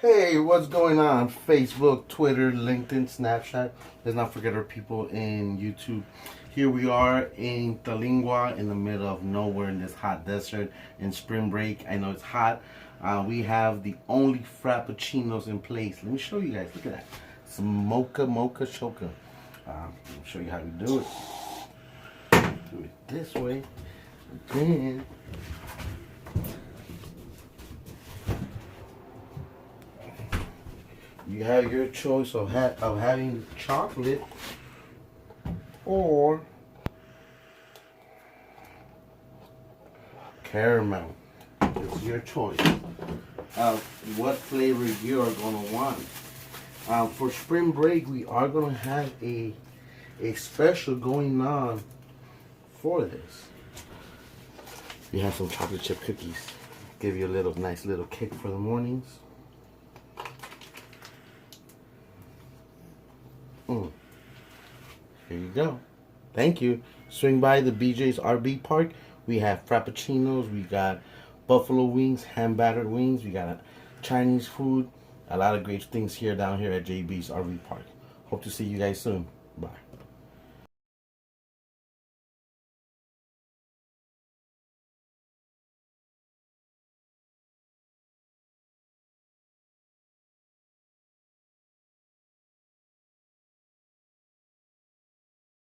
Hey, what's going on? Facebook, Twitter, LinkedIn, Snapchat. Let's not forget our people in YouTube. Here we are in Terlingua, in the middle of nowhere in this hot desert in spring break. I know it's hot. We have the only Frappuccinos in place. Let me show you guys. Look at that. Some mocha choca. Let me show you how to do it. Do it this way. Then you have your choice of having chocolate or caramel. It's your choice of what flavor you are going to want. For spring break, we are going to have a special going on for this. We have some chocolate chip cookies. Give you a nice little kick for the mornings. Here you go. Thank you. Swing by the BJ's RB Park. We have Frappuccinos. We got buffalo wings, hand battered wings. We got Chinese food. A lot of great things down here at JB's RV Park. Hope to see you guys soon. Bye.